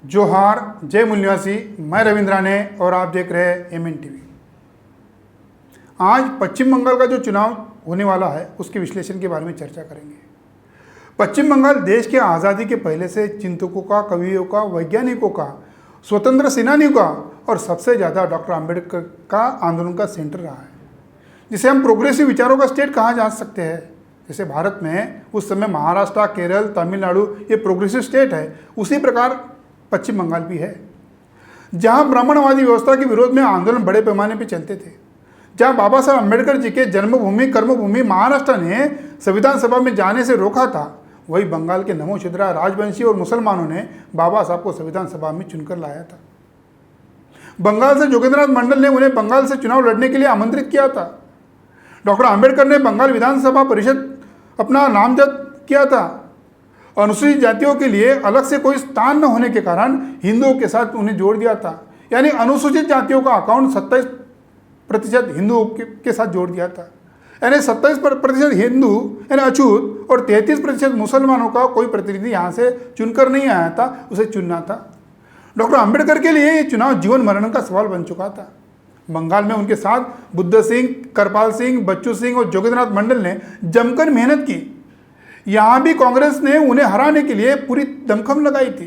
जोहार, जय मूल्यवासी। मैं रविंद्रा ने और आप देख रहे हैं एमएन टीवी। आज पश्चिम बंगाल का जो चुनाव होने वाला है उसके विश्लेषण के बारे में चर्चा करेंगे। पश्चिम बंगाल देश के आज़ादी के पहले से चिंतकों का, कवियों का, वैज्ञानिकों का, स्वतंत्र सेनानियों का और सबसे ज़्यादा डॉक्टर आम्बेडकर का आंदोलन का सेंटर रहा है, जिसे हम प्रोग्रेसिव विचारों का स्टेट कहा जा सकते हैं। जैसे भारत में उस समय महाराष्ट्र, केरल, तमिलनाडु ये प्रोग्रेसिव स्टेट है, उसी प्रकार पश्चिम बंगाल भी है, जहां ब्राह्मणवादी व्यवस्था के विरोध में आंदोलन बड़े पैमाने पर चलते थे, जहां बाबा साहब अम्बेडकर जी के जन्मभूमि कर्मभूमि महाराष्ट्र ने संविधान सभा में जाने से रोका था, वही बंगाल के नमो छिद्रा, राजवंशी और मुसलमानों ने बाबा साहब को संविधान सभा में चुनकर लाया था। बंगाल से जोगेंद्रनाथ मंडल ने उन्हें बंगाल से चुनाव लड़ने के लिए आमंत्रित किया था। डॉक्टर आम्बेडकर ने बंगाल विधानसभा परिषद अपना नामजद किया था। अनुसूचित जातियों के लिए अलग से कोई स्थान न होने के कारण हिंदुओं के साथ उन्हें जोड़ दिया था, यानी अनुसूचित जातियों का अकाउंट 27% हिंदुओं के साथ जोड़ दिया था, यानी 27% हिंदू यानी अछूत और 33% मुसलमानों का कोई प्रतिनिधि यहाँ से चुनकर नहीं आया था, उसे चुनना था। डॉक्टर आम्बेडकर के लिए ये चुनाव जीवन मरण का सवाल बन चुका था। बंगाल में उनके साथ बुद्ध सिंह, करपाल सिंह, बच्चू सिंह और जोगेंद्रनाथ मंडल ने जमकर मेहनत की। यहाँ भी कांग्रेस ने उन्हें हराने के लिए पूरी दमखम लगाई थी,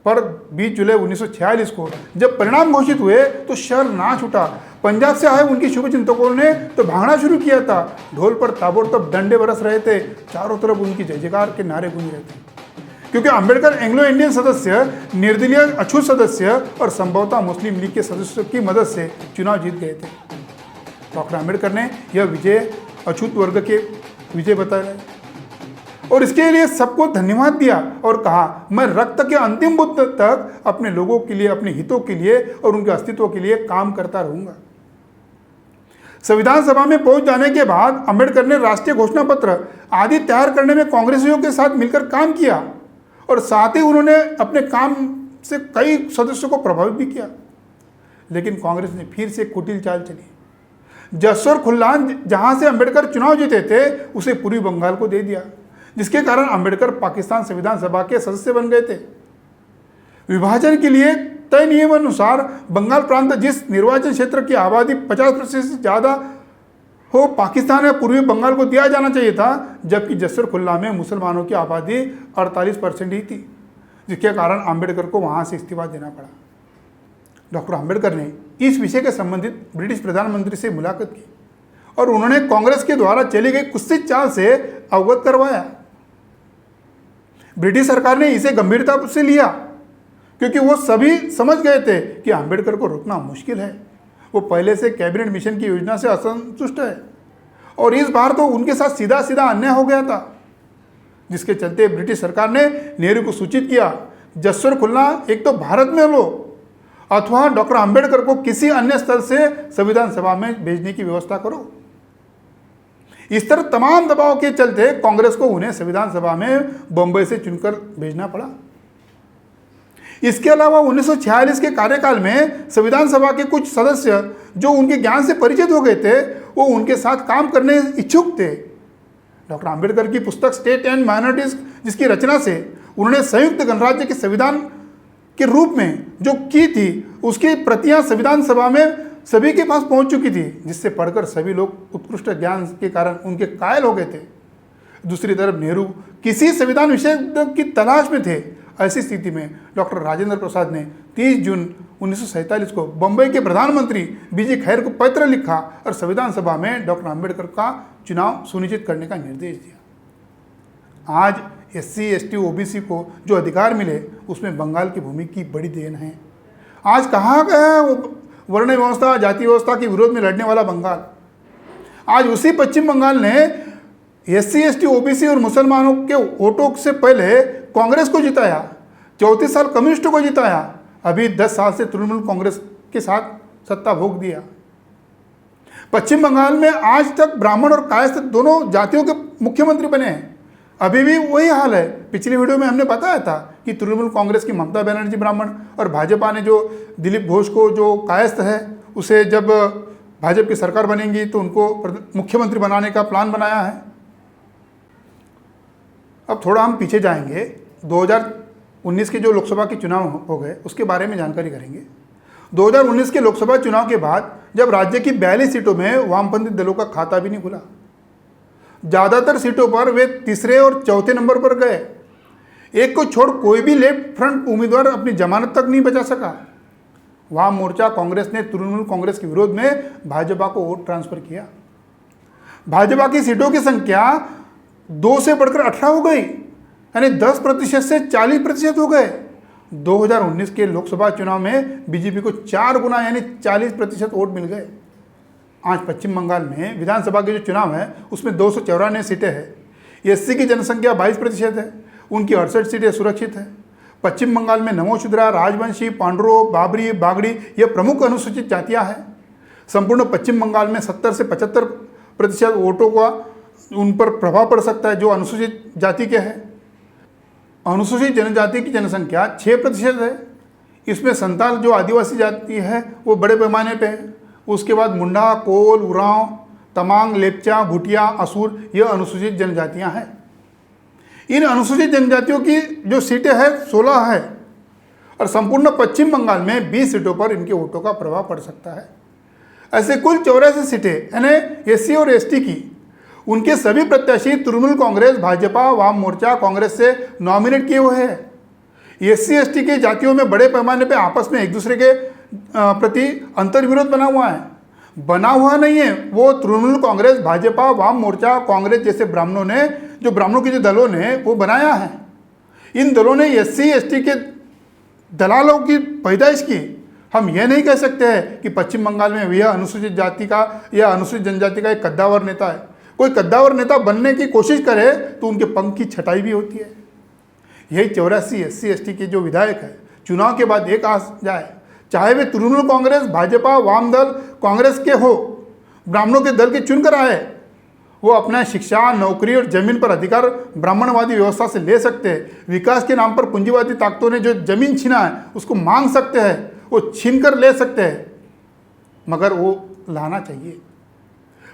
पर 20 जुलाई 1946 को जब परिणाम घोषित हुए तो शहर नाच उठा। पंजाब से आए उनके शुभचिंतकों ने तो भागना शुरू किया था। ढोल पर ताबड़तोड़ डंडे बरस रहे थे, चारों तरफ उनकी जय जयकार के नारे गूंज रहे थे, क्योंकि अम्बेडकर एंग्लो इंडियन सदस्य, निर्दलीय अछूत सदस्य और संभवतः मुस्लिम लीग के सदस्यों की मदद से चुनाव जीत गए थे। डॉक्टर आम्बेडकर ने यह विजय अछूत वर्ग के विजय बताया और इसके लिए सबको धन्यवाद दिया और कहा, मैं रक्त के अंतिम बुद्ध तक अपने लोगों के लिए, अपने हितों के लिए और उनके अस्तित्व के लिए काम करता रहूंगा। संविधान सभा में पहुंच जाने के बाद अम्बेडकर ने राष्ट्रीय घोषणा पत्र आदि तैयार करने में कांग्रेसियों के साथ मिलकर काम किया और साथ ही उन्होंने अपने काम से कई सदस्यों को प्रभावित भी किया। लेकिन कांग्रेस ने फिर से कुटिल चाल चली। जसोर खुल्लान, जहां से अम्बेडकर चुनाव जीते थे, उसे पूर्वी बंगाल को दे दिया, जिसके कारण अम्बेडकर पाकिस्तान संविधान सभा के सदस्य बन गए थे। विभाजन के लिए तय नियम अनुसार बंगाल प्रांत जिस निर्वाचन क्षेत्र की आबादी 50% से ज़्यादा हो, पाकिस्तान या पूर्वी बंगाल को दिया जाना चाहिए था, जबकि जसोर खुल्ला में मुसलमानों की आबादी 48% ही थी, जिसके कारण अम्बेडकर को वहाँ से इस्तीफा देना पड़ा। डॉक्टर आम्बेडकर ने इस विषय के संबंधित ब्रिटिश प्रधानमंत्री से मुलाकात की और उन्होंने कांग्रेस के द्वारा चली गई कुत्सित चाल से अवगत करवाया। ब्रिटिश सरकार ने इसे गंभीरता से लिया, क्योंकि वो सभी समझ गए थे कि आम्बेडकर को रोकना मुश्किल है। वो पहले से कैबिनेट मिशन की योजना से असंतुष्ट है और इस बार तो उनके साथ सीधा सीधा अन्याय हो गया था, जिसके चलते ब्रिटिश सरकार ने नेहरू को सूचित किया, जसोर खुल्ला एक तो भारत में लो अथवा डॉक्टर आम्बेडकर को किसी अन्य स्थल से संविधान सभा में भेजने की व्यवस्था करो। इस तरह तमाम दबाव के चलते कांग्रेस को उन्हें संविधान सभा में बंबई से चुनकर भेजना पड़ा। इसके अलावा 1946 के कार्यकाल में संविधान सभा के कुछ सदस्य जो उनके ज्ञान से परिचित हो गए थे, वो उनके साथ काम करने इच्छुक थे। डॉक्टर आम्बेडकर की पुस्तक स्टेट एंड माइनॉरिटीज, जिसकी रचना से उन्होंने संयुक्त गणराज्य के संविधान के रूप में जो की थी, उसकी प्रतियां संविधान सभा में सभी के पास पहुंच चुकी थी, जिससे पढ़कर सभी लोग उत्कृष्ट ज्ञान के कारण उनके कायल हो गए थे। दूसरी तरफ नेहरू किसी संविधान विषय की तलाश में थे। ऐसी स्थिति में डॉक्टर राजेंद्र प्रसाद ने 30 जून 1947 को बंबई के प्रधानमंत्री बीजे खैर को पत्र लिखा और संविधान सभा में डॉक्टर आम्बेडकर का चुनाव सुनिश्चित करने का निर्देश दिया। आज SC, ST, OBC को जो अधिकार मिले, उसमें बंगाल की भूमि की बड़ी देन है। आज कहाँ गया है वो वर्ण व्यवस्था, जाति व्यवस्था के विरोध में लड़ने वाला बंगाल? आज उसी पश्चिम बंगाल ने SC, ST, OBC और मुसलमानों के वोटों से पहले कांग्रेस को जिताया, 34 साल कम्युनिस्टों को जिताया, अभी 10 साल से तृणमूल कांग्रेस के साथ सत्ता भोग दिया। पश्चिम बंगाल में आज तक ब्राह्मण और कायस्थ दोनों जातियों के मुख्यमंत्री बने हैं। अभी भी वही हाल है। पिछली वीडियो में हमने बताया था कि तृणमूल कांग्रेस की ममता बनर्जी ब्राह्मण और भाजपा ने जो दिलीप घोष को जो कायस्थ है, उसे जब भाजपा की सरकार बनेगी तो उनको मुख्यमंत्री बनाने का प्लान बनाया है। अब थोड़ा हम पीछे जाएंगे। 2019 के जो लोकसभा के चुनाव हो गए उसके बारे में जानकारी करेंगे। 2019 के लोकसभा चुनाव के बाद जब राज्य की 42 सीटों में वामपंथी दलों का खाता भी नहीं खुला, ज़्यादातर सीटों पर वे तीसरे और चौथे नंबर पर गए। एक को छोड़ कोई भी लेफ्ट फ्रंट उम्मीदवार अपनी जमानत तक नहीं बचा सका। वाम मोर्चा कांग्रेस ने तृणमूल कांग्रेस के विरोध में भाजपा को वोट ट्रांसफर किया। भाजपा की सीटों की संख्या 2 से बढ़कर 18 हो गई, यानी 10% से 40% हो गए। 2019 के लोकसभा चुनाव में बीजेपी को 4 गुना यानी 40% वोट मिल गए। आज पश्चिम बंगाल में विधानसभा के जो चुनाव है उसमें 294 सीटें हैं। एससी की जनसंख्या 22% है, उनकी 68 सीटें सुरक्षित है। पश्चिम बंगाल में नमोशूद्रा, राजवंशी, पांडुरो, बाबरी, बागड़ी ये प्रमुख अनुसूचित जातियां हैं। संपूर्ण पश्चिम बंगाल में 70 से 75% वोटों का उन पर प्रभाव पड़ सकता है जो अनुसूचित जाति के हैं। अनुसूचित जनजाति की जनसंख्या 6% है। इसमें संताल जो आदिवासी जाति है वो बड़े पैमाने पे है। उसके बाद मुंडा, कोल, उरांव, तमांग, लेप्चा, भूटिया, असुर ये अनुसूचित जनजातियां हैं। इन अनुसूचित जनजातियों की जो सीटें हैं 16 है और संपूर्ण पश्चिम बंगाल में 20 सीटों पर इनके वोटों का प्रभाव पड़ सकता है। ऐसे कुल 84 सीटें यानी एससी और एसटी की उनके सभी प्रत्याशी तृणमूल कांग्रेस, भाजपा, वाम मोर्चा, कांग्रेस से नॉमिनेट किए हुए हैं। एससी एसटी के जातियों में बड़े पैमाने पर आपस में एक दूसरे के प्रति अंतर्विरोध बना हुआ है। बना हुआ नहीं है, वो तृणमूल कांग्रेस, भाजपा, वाम मोर्चा, कांग्रेस जैसे ब्राह्मणों के जो दलों ने वो बनाया है। इन दलों ने एससी एसटी के दलालों की पैदाइश की। हम ये नहीं कह सकते हैं कि पश्चिम बंगाल में यह अनुसूचित जाति का या अनुसूचित जनजाति का एक कद्दावर नेता है। कोई कद्दावर नेता बनने की कोशिश करे तो उनके पंख की छटाई भी होती है। यही 84 एससी एसटी के जो विधायक है चुनाव के बाद एक आ जाए, चाहे वे तृणमूल कांग्रेस, भाजपा, वाम दल, कांग्रेस के हो, ब्राह्मणों के दल के चुनकर आए, वो अपना शिक्षा, नौकरी और जमीन पर अधिकार ब्राह्मणवादी व्यवस्था से ले सकते हैं। विकास के नाम पर पूंजीवादी ताकतों ने जो जमीन छीना है उसको मांग सकते हैं, वो छीन कर ले सकते हैं, मगर वो लाना चाहिए।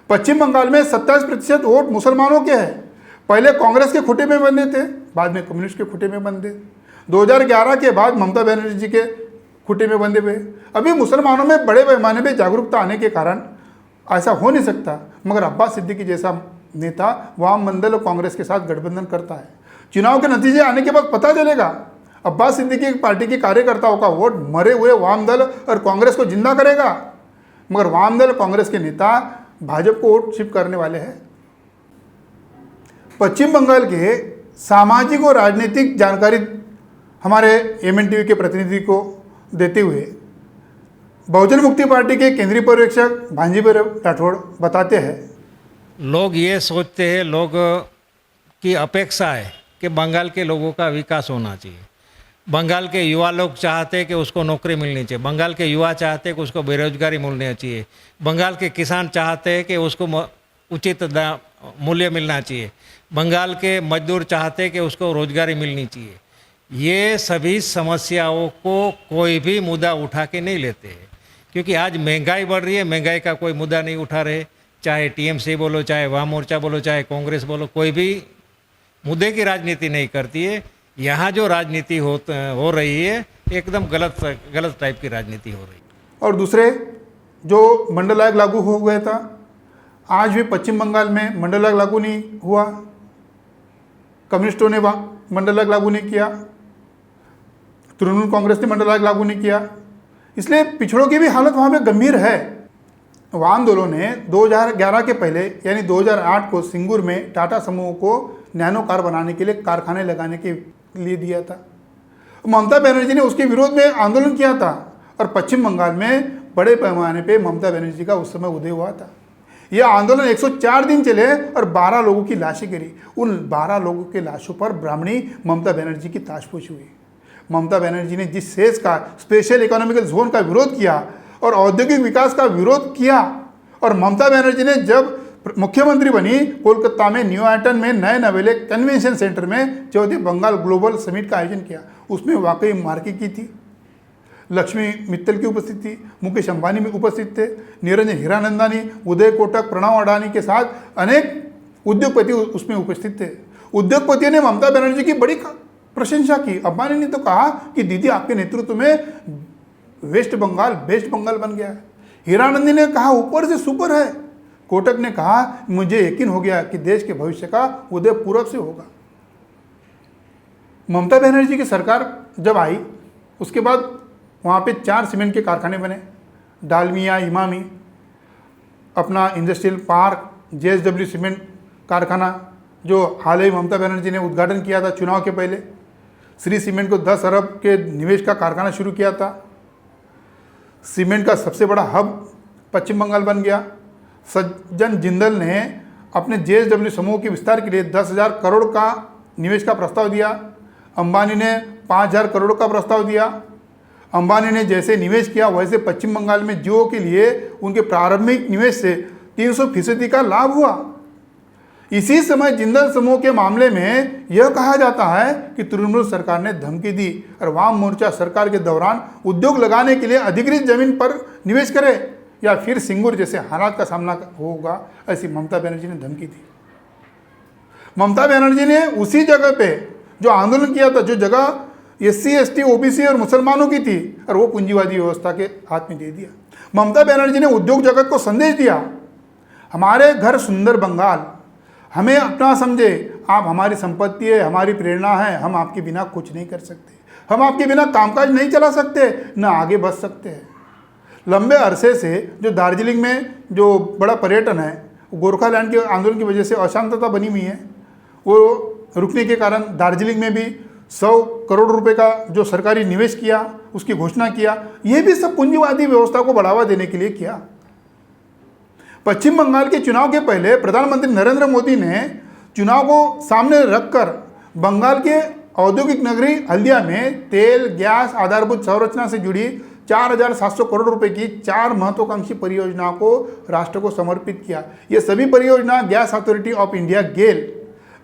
पश्चिम बंगाल में 27% वोट मुसलमानों के हैं। पहले कांग्रेस के खुटे में बंधे थे, बाद में कम्युनिस्ट के खुटे में बंधे। 2011 के बाद ममता बनर्जी जी के खुटे में बंधे हुए। अभी मुसलमानों में बड़े पैमाने पर जागरूकता आने के कारण ऐसा हो नहीं सकता, मगर अब्बास सिद्दीकी जैसा नेता वाम मंडल और कांग्रेस के साथ गठबंधन करता है। चुनाव के नतीजे आने के बाद पता चलेगा। अब्बास सिद्दीकी पार्टी के कार्यकर्ताओं का वोट मरे हुए वाम दल और कांग्रेस को जिंदा करेगा, मगर वाम दल कांग्रेस के नेता भाजपा को वोट शिफ्ट करने वाले हैं। पश्चिम बंगाल के सामाजिक और राजनीतिक जानकारी हमारे एमएनटीवी के प्रतिनिधि को देते हुए बहुजन मुक्ति पार्टी के केंद्रीय पर्यवेक्षक भांजीभाई राठौड़ बताते हैं, लोग ये सोचते हैं, लोग की अपेक्षा है कि बंगाल के लोगों का विकास होना चाहिए। बंगाल के युवा लोग चाहते हैं कि उसको नौकरी मिलनी चाहिए। बंगाल के युवा चाहते हैं कि उसको बेरोजगारी मिलनी चाहिए। बंगाल के किसान चाहते हैं कि उसको उचित मूल्य मिलना चाहिए। बंगाल के मजदूर चाहते हैं कि उसको रोजगारी मिलनी चाहिए। ये सभी समस्याओं को कोई भी मुद्दा उठा के नहीं लेते हैं, क्योंकि आज महंगाई बढ़ रही है, महंगाई का कोई मुद्दा नहीं उठा रहे। चाहे टीएमसी बोलो, चाहे वाम मोर्चा बोलो, चाहे कांग्रेस बोलो, कोई भी मुद्दे की राजनीति नहीं करती है। यहाँ जो राजनीति हो रही है एकदम गलत टाइप की राजनीति हो रही है। और दूसरे जो मंडल आयोग लागू हो गया था, आज भी पश्चिम बंगाल में मंडल आयोग लागू नहीं हुआ। कम्युनिस्टों ने मंडल आयोग लागू नहीं किया, तृणमूल कांग्रेस ने मंडल आयोग लागू नहीं किया, इसलिए पिछड़ों की भी हालत वहाँ पे गंभीर है। वाम दलों ने 2011 के पहले यानी 2008 को सिंगूर में टाटा समूह को नैनो कार बनाने के लिए कारखाने लगाने के लिए दिया था। ममता बनर्जी ने उसके विरोध में आंदोलन किया था और पश्चिम बंगाल में बड़े पैमाने पे ममता बनर्जी का उस समय उदय हुआ था। यह आंदोलन 104 दिन चले और 12 लोगों की लाशें गिरी। उन 12 लोगों के लाशों पर ब्राह्मणी ममता बनर्जी की ताजपोशी हुई। ममता बनर्जी ने जिस सेज का स्पेशल इकोनॉमिकल जोन का विरोध किया और औद्योगिक विकास का विरोध किया, और ममता बनर्जी ने जब मुख्यमंत्री बनी कोलकाता में न्यू आइटन में नए नवेले कन्वेंशन सेंटर में चौथे बंगाल ग्लोबल समिट का आयोजन किया। उसमें वाकई मार्के की थी, लक्ष्मी मित्तल की उपस्थित थी, मुकेश अंबानी भी उपस्थित थे, निरंजन हीरानंदानी, उदय कोटक, प्रणव अडानी के साथ अनेक उद्योगपति उसमें उपस्थित थे। उद्योगपतियों ने ममता बनर्जी की बड़ी प्रशंसा की। अंबानी ने तो कहा कि दीदी आपके नेतृत्व में वेस्ट बंगाल बेस्ट बंगाल बन गया है। हीरानंदी ने कहा ऊपर से सुपर है। कोटक ने कहा मुझे यकीन हो गया कि देश के भविष्य का उदय पूरब से होगा। ममता बनर्जी की सरकार जब आई उसके बाद वहाँ पे 4 सीमेंट के कारखाने बने, डालमिया, इमामी, अपना इंडस्ट्रियल पार्क, JSW सीमेंट कारखाना जो हाल ही ममता बनर्जी ने उद्घाटन किया था चुनाव के पहले। श्री सीमेंट को 10 अरब के निवेश का कारखाना शुरू किया था। सीमेंट का सबसे बड़ा हब पश्चिम बंगाल बन गया। सज्जन जिंदल ने अपने JSW समूह के विस्तार के लिए 10,000 करोड़ का निवेश का प्रस्ताव दिया। अंबानी ने 5,000 करोड़ का प्रस्ताव दिया। अंबानी ने जैसे निवेश किया वैसे पश्चिम बंगाल में जियो के लिए उनके प्रारंभिक निवेश से 300% का लाभ हुआ। इसी समय जिंदल समूह के मामले में यह कहा जाता है कि तृणमूल सरकार ने धमकी दी और वाम मोर्चा सरकार के दौरान उद्योग लगाने के लिए अधिकृत जमीन पर निवेश करे या फिर सिंगूर जैसे हालात का सामना होगा, ऐसी ममता बनर्जी ने धमकी दी। ममता बनर्जी ने उसी जगह पे जो आंदोलन किया था, जो जगह SC, ST, OBC और मुसलमानों की थी, और वो पूंजीवादी व्यवस्था के हाथ में दे दिया। ममता बनर्जी ने उद्योग जगत को संदेश दिया, हमारे घर सुंदर बंगाल, हमें अपना समझे, आप हमारी संपत्ति है, हमारी प्रेरणा है, हम आपके बिना कुछ नहीं कर सकते, हम आपके बिना कामकाज नहीं चला सकते, न आगे बढ़ सकते हैं। लंबे अरसे से जो दार्जिलिंग में जो बड़ा पर्यटन है, गोरखालैंड के आंदोलन की वजह से अशांतता बनी हुई है, वो रुकने के कारण दार्जिलिंग में भी 100 करोड़ रुपए का जो सरकारी निवेश किया उसकी घोषणा किया। ये भी सब पूंजीवादी व्यवस्था को बढ़ावा देने के लिए किया। पश्चिम बंगाल के चुनाव के पहले प्रधानमंत्री नरेंद्र मोदी ने चुनाव को सामने रखकर बंगाल के औद्योगिक नगरी हल्दिया में तेल, गैस, आधारभूत संरचना से जुड़ी 4,700 करोड़ रुपए की 4 महत्वाकांक्षी परियोजनाओं को राष्ट्र को समर्पित किया। ये सभी परियोजना गैस अथॉरिटी ऑफ इंडिया गेल,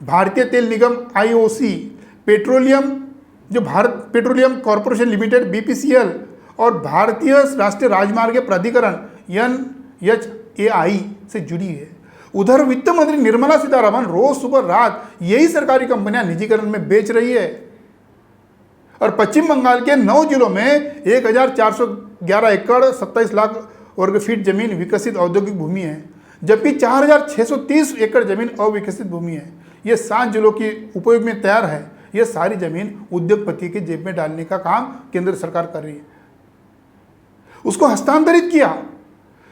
भारतीय तेल निगम IOC, पेट्रोलियम जो Bharat petroleum corporation limited BPCL और भारतीय राष्ट्रीय राजमार्ग प्राधिकरण NHAI से जुड़ी है। उधर वित्त मंत्री निर्मला सीतारमण रोज सुबह रात यही सरकारी कंपनियां निजीकरण में बेच रही है। और पश्चिम बंगाल के 9 जिलों में 1,411 एकड़ 27 लाख वर्ग फीट जमीन विकसित औद्योगिक भूमि है, जबकि 4,630 एकड़ जमीन अविकसित भूमि है। ये 7 जिलों की उपयोग में तैयार है। ये सारी जमीन उद्योगपति के जेब में डालने का काम केंद्र सरकार कर रही है। उसको हस्तांतरित किया।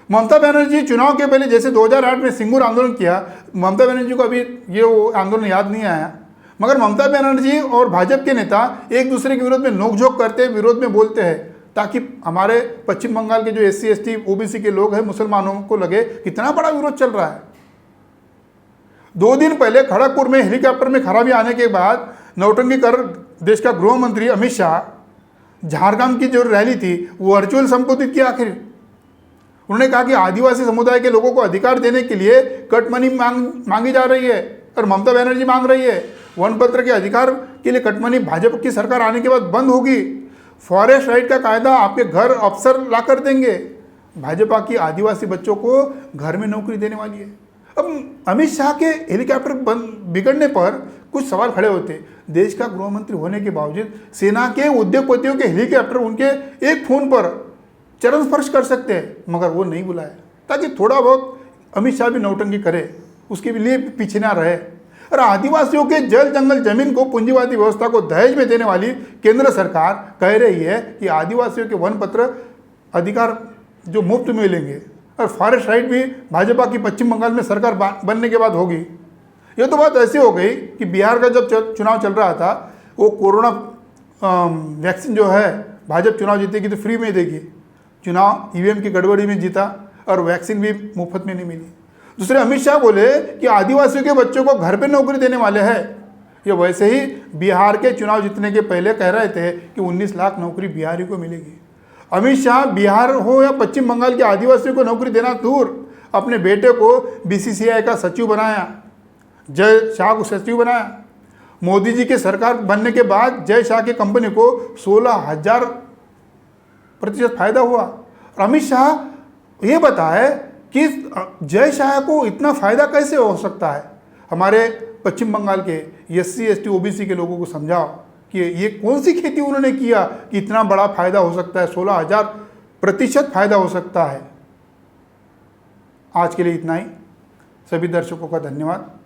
ममता बनर्जी चुनाव के पहले जैसे 2008 में सिंगूर आंदोलन किया, ममता बनर्जी को अभी ये वो आंदोलन याद नहीं आया, मगर ममता बनर्जी और भाजपा के नेता एक दूसरे के विरोध में नोकझोंक करते हैं, विरोध में बोलते हैं, ताकि हमारे पश्चिम बंगाल के जो SC, ST, OBC के लोग हैं, मुसलमानों को लगे कितना बड़ा विरोध चल रहा है। 2 दिन पहले खड़गपुर में हेलीकॉप्टर में खराबी आने के बाद नौटंकी कर देश का गृह मंत्री अमित शाह झारग्राम की जो रैली थी वो वर्चुअल संबोधित किया। आखिर उन्होंने कहा कि आदिवासी समुदाय के लोगों को अधिकार देने के लिए कट मनी मांगी जा रही है और ममता बनर्जी मांग रही है। वन पत्र के अधिकार के लिए कट मनी भाजपा की सरकार आने के बाद बंद होगी। फॉरेस्ट राइट का कायदा आपके घर अफसर ला कर देंगे। भाजपा की आदिवासी बच्चों को घर में नौकरी देने वाली है। अब अमित शाह के हेलीकॉप्टर बिगड़ने पर कुछ सवाल खड़े होते। देश का गृह मंत्री होने के बावजूद सेना के उद्योगपतियों के हेलीकॉप्टर उनके एक फोन पर चरण स्पर्श कर सकते हैं, मगर वो नहीं बुलाया, ताकि थोड़ा बहुत अमित शाह भी नौटंकी करे, उसके लिए पीछे ना रहे। और आदिवासियों के जल जंगल जमीन को पूंजीवादी व्यवस्था को दहेज में देने वाली केंद्र सरकार कह रही है कि आदिवासियों के वन पत्र अधिकार जो मुफ्त में मिलेंगे और फॉरेस्ट राइट भी भाजपा की पश्चिम बंगाल में सरकार बनने के बाद होगी। यह तो बात ऐसी हो गई कि बिहार का जब चुनाव चल रहा था, वो कोरोना वैक्सीन जो है भाजपा चुनाव जीतेगी तो फ्री में देगी। चुनाव EVM की गड़बड़ी में जीता और वैक्सीन भी मुफ्त में नहीं मिली। दूसरे अमित शाह बोले कि आदिवासियों के बच्चों को घर पे नौकरी देने वाले हैं। ये वैसे ही बिहार के चुनाव जीतने के पहले कह रहे थे कि 19 लाख नौकरी बिहारी को मिलेगी। अमित शाह बिहार हो या पश्चिम बंगाल के आदिवासियों को नौकरी देना दूर, अपने बेटे को BCCI का सचिव बनाया, जय शाह को सचिव बनाया। मोदी जी के सरकार बनने के बाद जय शाह की कंपनी को 16,000% फायदा हुआ। और अमित शाह ये बताए कि जय शाह को इतना फायदा कैसे हो सकता है। हमारे पश्चिम बंगाल के SC, ST, OBC के लोगों को समझाओ कि ये कौन सी खेती उन्होंने किया कि इतना बड़ा फायदा हो सकता है, 16,000% फायदा हो सकता है। आज के लिए इतना ही। सभी दर्शकों का धन्यवाद।